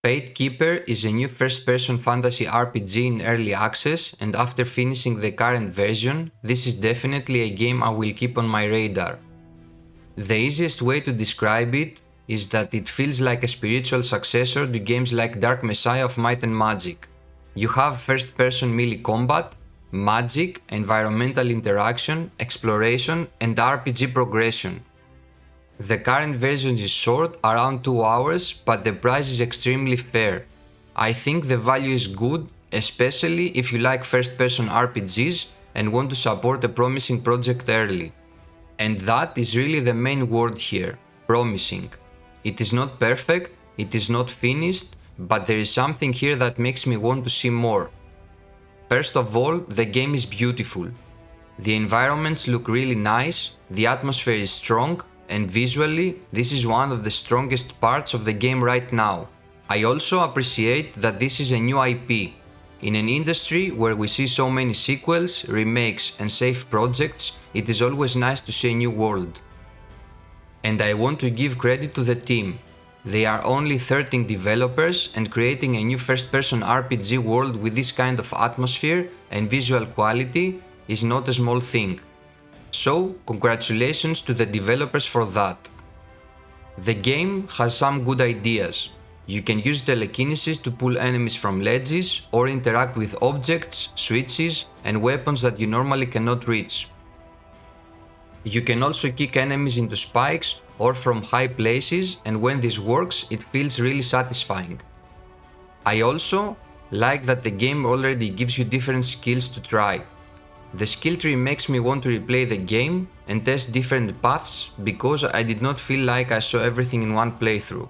Fatekeeper is a new first-person fantasy RPG in early access, and after finishing the current version, this is definitely a game I will keep on my radar. The easiest way to describe it is that it feels like a spiritual successor to games like Dark Messiah of Might and Magic. You have first-person melee combat, magic, environmental interaction, exploration, and RPG progression. The current version is short, around 2 hours, but the price is extremely fair. I think the value is good, especially if you like first-person RPGs and want to support a promising project early. And that is really the main word here, promising. It is not perfect, it is not finished, but there is something here that makes me want to see more. First of all, the game is beautiful. The environments look really nice, the atmosphere is strong, and visually, this is one of the strongest parts of the game right now. I also appreciate that this is a new IP. In an industry where we see so many sequels, remakes, and safe projects, it is always nice to see a new world. And I want to give credit to the team. They are only 13 developers, and creating a new first-person RPG world with this kind of atmosphere and visual quality is not a small thing. So, congratulations to the developers for that. The game has some good ideas. You can use telekinesis to pull enemies from ledges or interact with objects, switches, and weapons that you normally cannot reach. You can also kick enemies into spikes or from high places, and when this works, it feels really satisfying. I also like that the game already gives you different skills to try. The skill tree makes me want to replay the game and test different paths because I did not feel like I saw everything in one playthrough.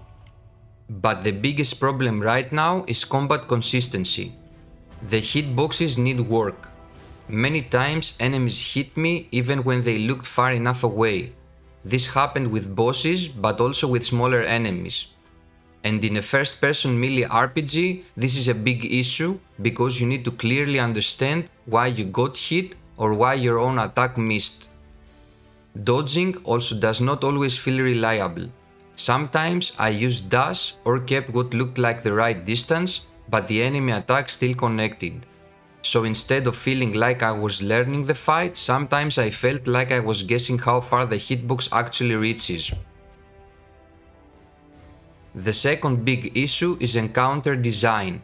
But the biggest problem right now is combat consistency. The hitboxes need work. Many times enemies hit me even when they looked far enough away. This happened with bosses but also with smaller enemies. And in a first-person melee RPG, this is a big issue because you need to clearly understand why you got hit or why your own attack missed. Dodging also does not always feel reliable. Sometimes I used dash or kept what looked like the right distance, but the enemy attack still connected. So instead of feeling like I was learning the fight, sometimes I felt like I was guessing how far the hitbox actually reaches. The second big issue is encounter design.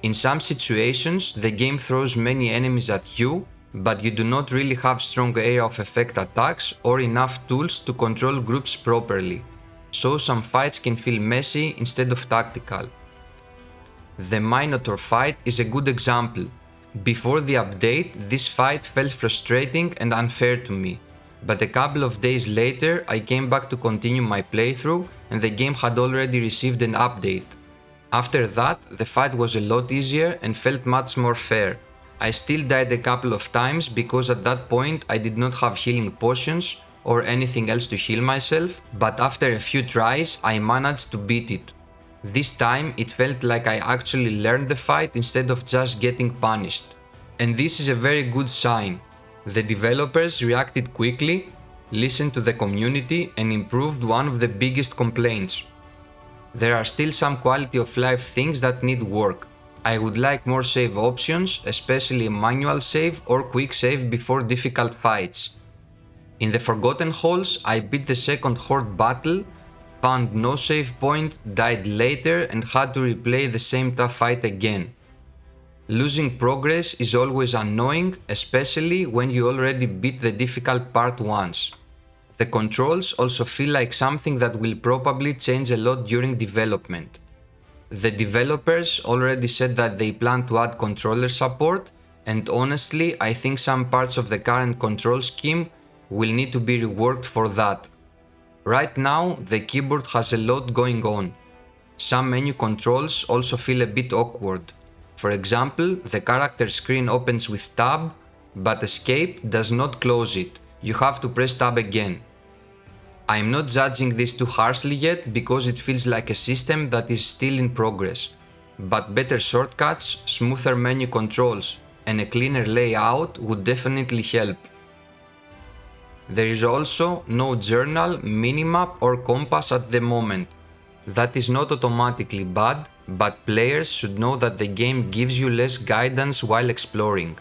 In some situations, the game throws many enemies at you, but you do not really have strong area of effect attacks or enough tools to control groups properly, so some fights can feel messy instead of tactical. The Minotaur fight is a good example. Before the update, this fight felt frustrating and unfair to me. But a couple of days later, I came back to continue my playthrough and the game had already received an update. After that, the fight was a lot easier and felt much more fair. I still died a couple of times because at that point I did not have healing potions or anything else to heal myself, but after a few tries I managed to beat it. This time it felt like I actually learned the fight instead of just getting punished. And this is a very good sign. The developers reacted quickly, listened to the community and improved one of the biggest complaints. There are still some quality of life things that need work. I would like more save options, especially manual save or quick save before difficult fights. In the Forgotten Halls, I beat the second Horde battle, found no save point, died later and had to replay the same tough fight again. Losing progress is always annoying, especially when you already beat the difficult part once. The controls also feel like something that will probably change a lot during development. The developers already said that they plan to add controller support, and honestly, I think some parts of the current control scheme will need to be reworked for that. Right now, the keyboard has a lot going on. Some menu controls also feel a bit awkward. For example, the character screen opens with tab, but escape does not close it. You have to press tab again. I'm not judging this too harshly yet because it feels like a system that is still in progress. But better shortcuts, smoother menu controls, and a cleaner layout would definitely help. There is also no journal, minimap or compass at the moment. That is not automatically bad, but players should know that the game gives you less guidance while exploring.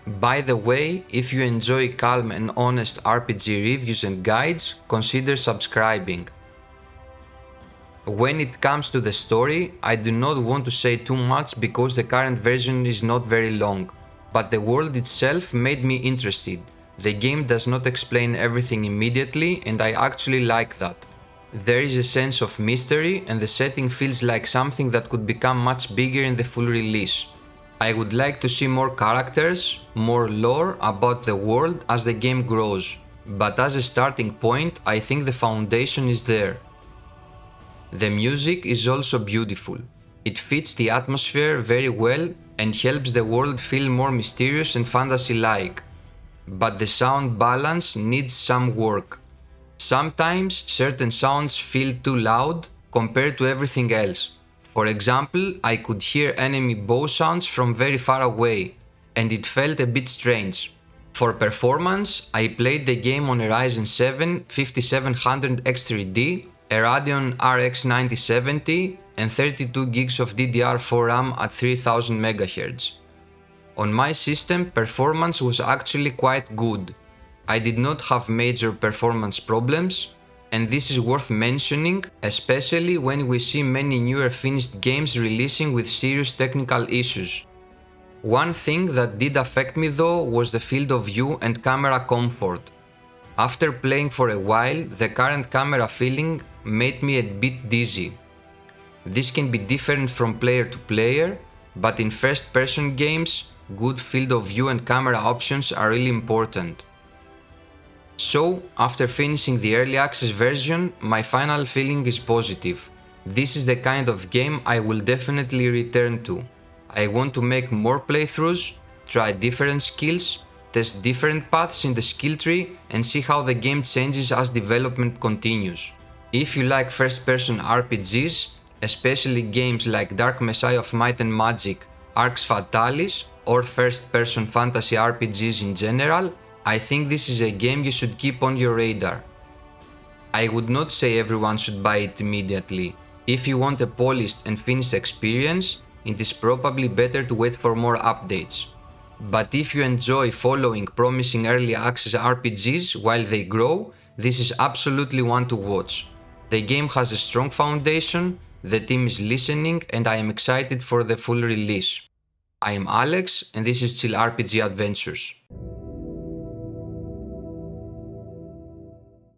By the way, if you enjoy calm and honest RPG reviews and guides, consider subscribing. When it comes to the story, I do not want to say too much because the current version is not very long, but the world itself made me interested. The game does not explain everything immediately, and I actually like that. There is a sense of mystery, and the setting feels like something that could become much bigger in the full release. I would like to see more characters, more lore about the world as the game grows, but as a starting point, I think the foundation is there. The music is also beautiful. It fits the atmosphere very well and helps the world feel more mysterious and fantasy-like. But the sound balance needs some work. Sometimes certain sounds feel too loud compared to everything else. For example, I could hear enemy bow sounds from very far away, and it felt a bit strange. For performance, I played the game on a Ryzen 7 5700 X3D, a Radeon RX 9070 and 32 gigs of DDR4 RAM at 3000 MHz. On my system, performance was actually quite good. I did not have major performance problems, and this is worth mentioning, especially when we see many newer finished games releasing with serious technical issues. One thing that did affect me though was the field of view and camera comfort. After playing for a while, the current camera feeling made me a bit dizzy. This can be different from player to player, but in first-person games, good field of view and camera options are really important. So, after finishing the early access version, my final feeling is positive. This is the kind of game I will definitely return to. I want to make more playthroughs, try different skills, test different paths in the skill tree, and see how the game changes as development continues. If you like first-person RPGs, especially games like Dark Messiah of Might and Magic, Arx Fatalis, or first-person fantasy RPGs in general, I think this is a game you should keep on your radar. I would not say everyone should buy it immediately. If you want a polished and finished experience, it is probably better to wait for more updates. But if you enjoy following promising early access RPGs while they grow, this is absolutely one to watch. The game has a strong foundation, the team is listening, and I am excited for the full release. I am Alex, and this is Chill RPG Adventures.